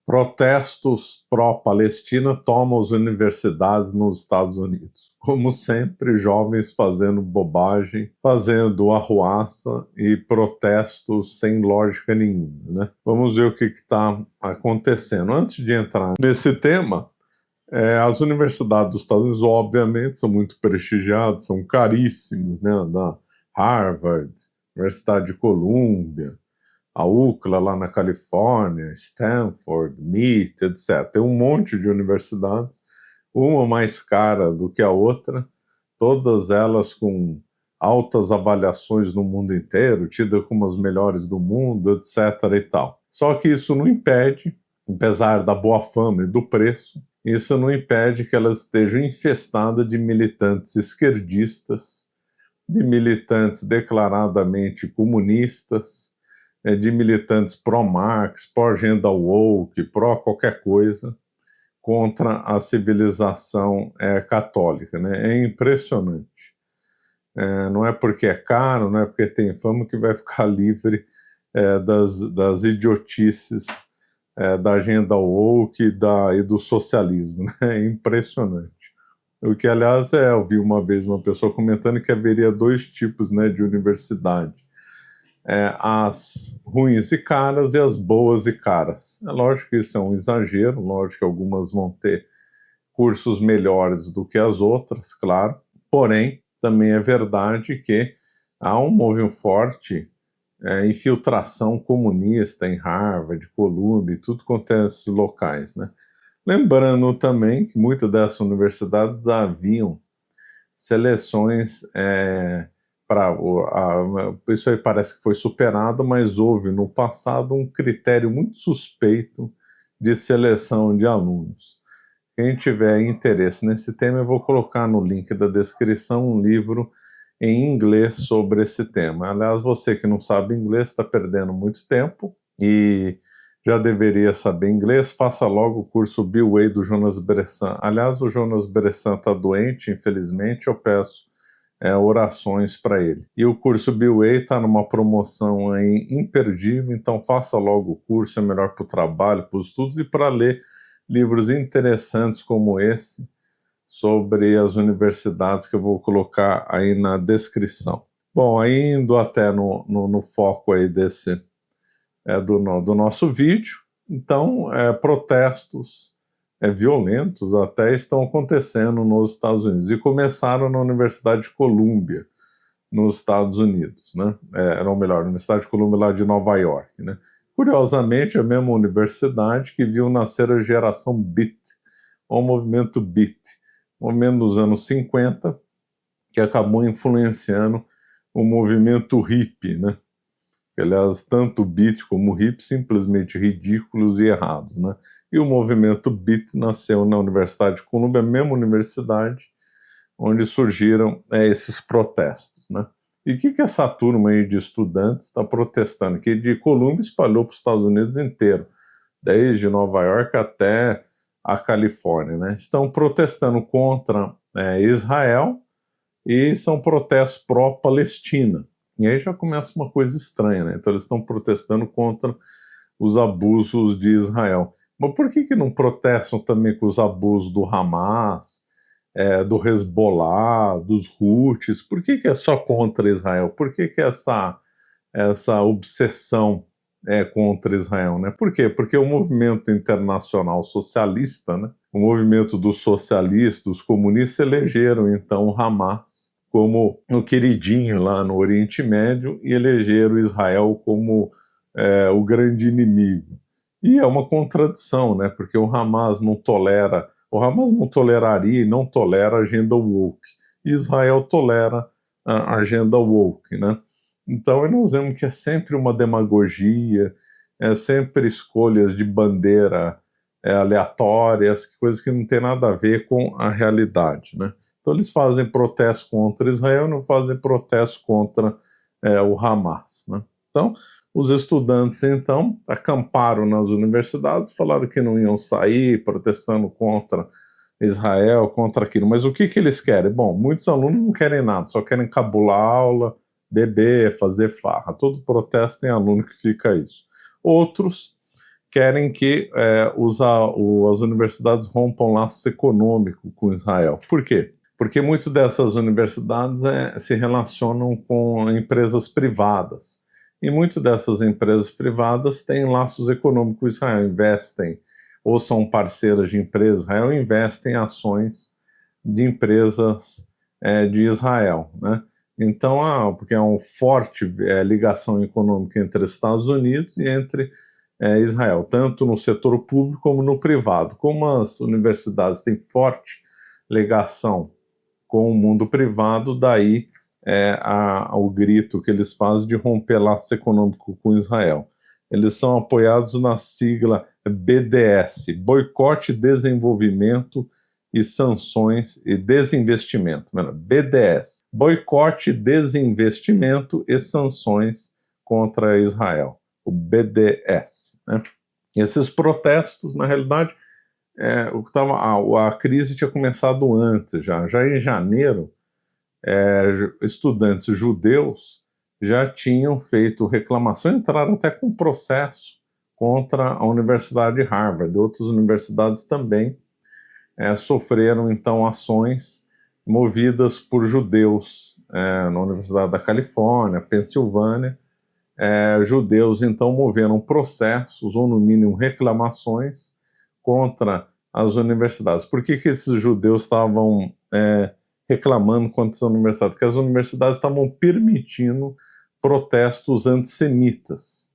Protestos pró-Palestina tomam as universidades nos Estados Unidos. Como sempre, jovens fazendo bobagem, fazendo arruaça e protestos sem lógica nenhuma, né? Vamos ver o que está acontecendo. Antes de entrar nesse tema, as universidades dos Estados Unidos, obviamente, são muito prestigiadas, são caríssimas, né? Da Harvard, Universidade de Colômbia, a UCLA lá na Califórnia, Stanford, MIT, etc. Tem um monte de universidades, uma mais cara do que a outra, todas elas com altas avaliações no mundo inteiro, tidas como as melhores do mundo, etc. e tal. Só que isso não impede, apesar da boa fama e do preço, isso não impede que elas estejam infestadas de militantes esquerdistas, de militantes declaradamente comunistas, de militantes pró-Marx, pró-agenda woke, pró-qualquer coisa, contra a civilização católica, né? É impressionante. Não é porque é caro, não é porque tem fama que vai ficar livre das idiotices da agenda woke e do socialismo, né? É impressionante. O que, aliás, eu vi uma vez uma pessoa comentando que haveria dois tipos, né, de universidade. As ruins e caras e as boas e caras. É lógico que isso é um exagero, lógico que algumas vão ter cursos melhores do que as outras, claro, porém, também é verdade que há um movimento forte, infiltração comunista em Harvard, Columbia e tudo quanto é esses locais, né? Lembrando também que muitas dessas universidades haviam seleções isso aí parece que foi superado, mas houve no passado um critério muito suspeito de seleção de alunos. Quem tiver interesse nesse tema, eu vou colocar no link da descrição um livro em inglês sobre esse tema. Aliás, você que não sabe inglês está perdendo muito tempo e já deveria saber inglês, faça logo o curso B-Way do Jonas Bressan. Aliás, o Jonas Bressan está doente, infelizmente, eu peço orações para ele. E o curso B-Way está numa promoção aí imperdível, então faça logo o curso, é melhor para o trabalho, para os estudos e para ler livros interessantes como esse, sobre as universidades que eu vou colocar aí na descrição. Bom, aí indo até no foco aí do nosso vídeo, então protestos violentos até estão acontecendo nos Estados Unidos e começaram na Universidade de Colômbia, nos Estados Unidos, né? Ou melhor, na Universidade de Colômbia lá de Nova York, né? Curiosamente, a mesma universidade que viu nascer a geração Beat, o movimento Beat, movimento dos anos 50, que acabou influenciando o movimento hippie, né? Aliás, tanto beat como hip simplesmente ridículos e errados, né? E o movimento beat nasceu na Universidade de Colômbia, a mesma universidade onde surgiram esses protestos, né? E o que essa turma aí de estudantes está protestando? Que de Colômbia espalhou para os Estados Unidos inteiro, desde Nova York até a Califórnia, né? Estão protestando contra Israel e são protestos pró-Palestina. E aí já começa uma coisa estranha, né? Então eles estão protestando contra os abusos de Israel. Mas por que não protestam também com os abusos do Hamas, do Hezbollah, dos Houthis? Por que é só contra Israel? Por que essa obsessão contra Israel, né? Por quê? Porque o movimento internacional socialista, né? O movimento dos socialistas, dos comunistas, elegeram então o Hamas como o queridinho lá no Oriente Médio e elegeram Israel como o grande inimigo. E é uma contradição, né? Porque o Hamas não toleraria e não tolera a agenda woke. E Israel tolera a agenda woke, né? Então nós vemos que é sempre uma demagogia, é sempre escolhas de bandeira aleatórias, coisas que não tem nada a ver com a realidade, né? Então eles fazem protesto contra Israel e não fazem protesto contra o Hamas, né? Então os estudantes então acamparam nas universidades, falaram que não iam sair, protestando contra Israel, contra aquilo. Mas o que eles querem? Bom, muitos alunos não querem nada, só querem cabular a aula, beber, fazer farra. Todo protesto tem aluno que fica isso. Outros querem que as universidades rompam laços econômicos com Israel. Por quê? Porque muitas dessas universidades se relacionam com empresas privadas. E muitas dessas empresas privadas têm laços econômicos com Israel, investem, ou são parceiras de empresas de Israel, investem em ações de empresas de Israel, né? Então, porque é uma forte ligação econômica entre Estados Unidos e entre Israel, tanto no setor público como no privado. Como as universidades têm forte ligação com o mundo privado, daí o grito que eles fazem de romper laço econômico com Israel. Eles são apoiados na sigla BDS, Boicote, Desenvolvimento e Sanções e Desinvestimento. BDS, Boicote, Desinvestimento e Sanções contra Israel, o BDS, né? Esses protestos, na realidade, a crise tinha começado antes, já em janeiro, estudantes judeus já tinham feito reclamação, entraram até com processo contra a Universidade de Harvard. Outras universidades também sofreram, então, ações movidas por judeus na Universidade da Califórnia, Pensilvânia. Judeus, então, moveram processos, ou no mínimo reclamações, contra as universidades. Por que esses judeus estavam reclamando contra as universidades? Porque as universidades estavam permitindo protestos antissemitas.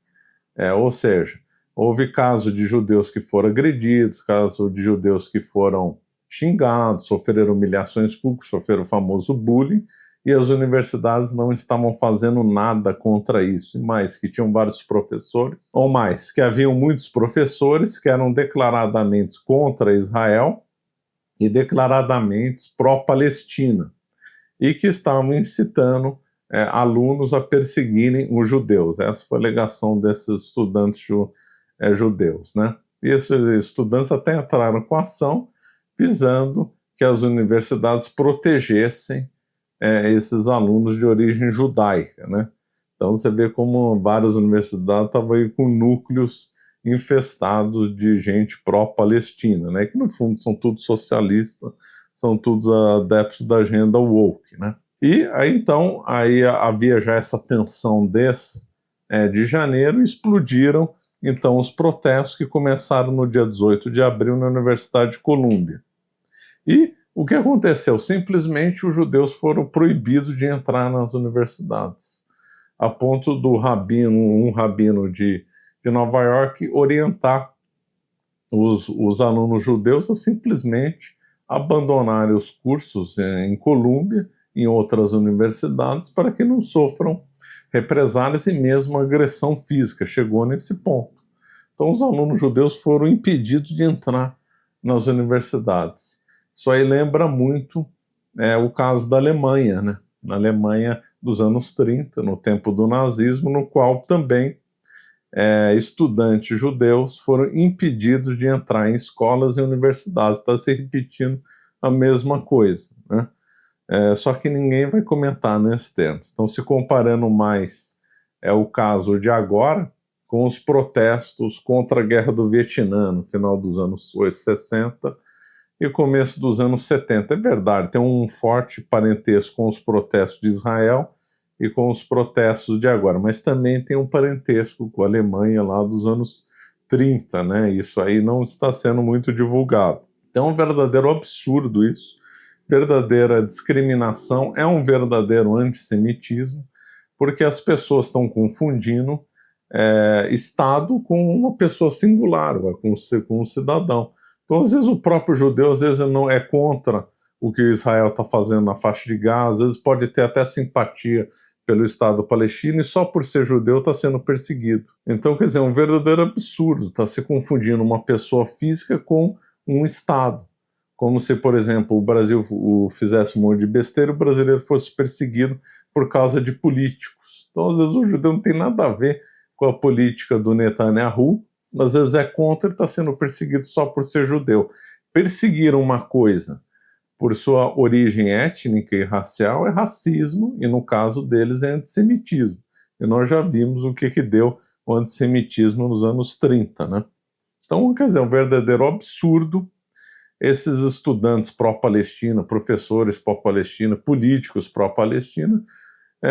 Ou seja, houve casos de judeus que foram agredidos, casos de judeus que foram xingados, sofreram humilhações públicas, sofreram o famoso bullying, e as universidades não estavam fazendo nada contra isso. E mais, que tinham vários professores, ou mais, que haviam muitos professores que eram declaradamente contra Israel e declaradamente pró-Palestina, e que estavam incitando alunos a perseguirem os judeus. Essa foi a alegação desses estudantes judeus, né? E esses estudantes até entraram com ação visando que as universidades protegessem esses alunos de origem judaica, né? Então você vê como várias universidades estavam aí com núcleos infestados de gente pró-Palestina, né? Que no fundo são todos socialistas, são todos adeptos da agenda woke, né? E aí então havia já essa tensão de janeiro, e explodiram então os protestos que começaram no dia 18 de abril na Universidade de Colômbia. E o que aconteceu? Simplesmente os judeus foram proibidos de entrar nas universidades, a ponto do um rabino de Nova York orientar os alunos judeus a simplesmente abandonarem os cursos em Colômbia, em outras universidades, para que não sofram represálias e mesmo agressão física. Chegou nesse ponto. Então os alunos judeus foram impedidos de entrar nas universidades. Isso aí lembra muito o caso da Alemanha, né? Na Alemanha dos anos 30, no tempo do nazismo, no qual também estudantes judeus foram impedidos de entrar em escolas e universidades. Está se repetindo a mesma coisa, né? Só que ninguém vai comentar nesses termos. Estão se comparando mais o caso de agora com os protestos contra a Guerra do Vietnã, no final dos anos 60 e começo dos anos 70. É verdade, tem um forte parentesco com os protestos de Israel e com os protestos de agora, mas também tem um parentesco com a Alemanha lá dos anos 30, né? Isso aí não está sendo muito divulgado. Então é um verdadeiro absurdo isso, verdadeira discriminação, é um verdadeiro antissemitismo, porque as pessoas estão confundindo Estado com uma pessoa singular, com um cidadão. Então, às vezes, o próprio judeu, às vezes, não é contra o que Israel está fazendo na faixa de Gaza, às vezes pode ter até simpatia pelo Estado palestino e só por ser judeu está sendo perseguido. Então, quer dizer, é um verdadeiro absurdo, está se confundindo uma pessoa física com um Estado. Como se, por exemplo, o Brasil fizesse um monte de besteira e o brasileiro fosse perseguido por causa de políticos. Então, às vezes, o judeu não tem nada a ver com a política do Netanyahu, às vezes é contra, ele está sendo perseguido só por ser judeu. Perseguir uma coisa por sua origem étnica e racial é racismo, e no caso deles é antissemitismo. E nós já vimos o que deu o antissemitismo nos anos 30, né? Então, quer dizer, é um verdadeiro absurdo esses estudantes pró-Palestina, professores pró-Palestina, políticos pró-Palestina,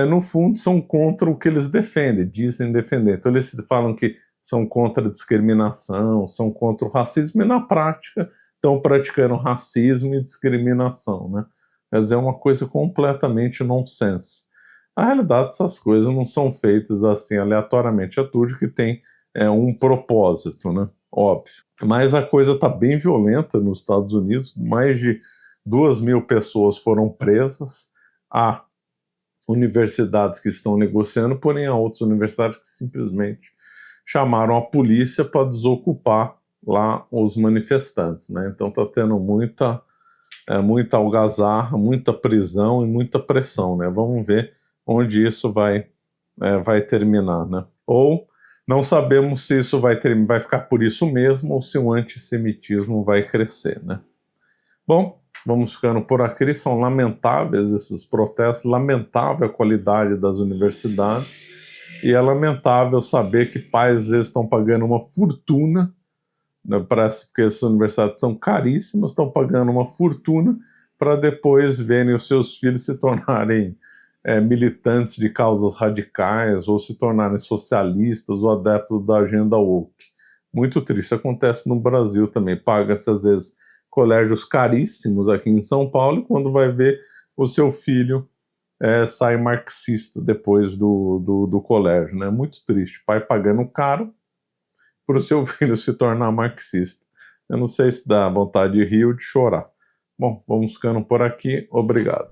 no fundo são contra o que eles defendem, dizem defender. Então eles falam que são contra a discriminação, são contra o racismo, e na prática estão praticando racismo e discriminação, né? Quer dizer, é uma coisa completamente nonsense. Na realidade, essas coisas não são feitas assim aleatoriamente, é tudo que tem um propósito, né? Óbvio. Mas a coisa está bem violenta nos Estados Unidos, mais de 2.000 pessoas foram presas, há universidades que estão negociando, porém há outras universidades que simplesmente chamaram a polícia para desocupar lá os manifestantes, né? Então está tendo muita algazarra, muita prisão e muita pressão, né? Vamos ver onde isso vai terminar, né? Ou não sabemos se isso vai ficar por isso mesmo ou se o antissemitismo vai crescer, né? Bom, vamos ficando por aqui. São lamentáveis esses protestos, lamentável a qualidade das universidades, e é lamentável saber que pais às vezes estão pagando uma fortuna, né, porque essas universidades são caríssimas, estão pagando uma fortuna para depois verem os seus filhos se tornarem militantes de causas radicais, ou se tornarem socialistas ou adeptos da agenda woke. Muito triste, acontece no Brasil também, paga-se às vezes colégios caríssimos aqui em São Paulo, e quando vai ver, o seu filho sai marxista depois do colégio, né? Muito triste, pai pagando caro para o seu filho se tornar marxista. Eu não sei se dá vontade de rir ou de chorar. Bom, vamos ficando por aqui, obrigado.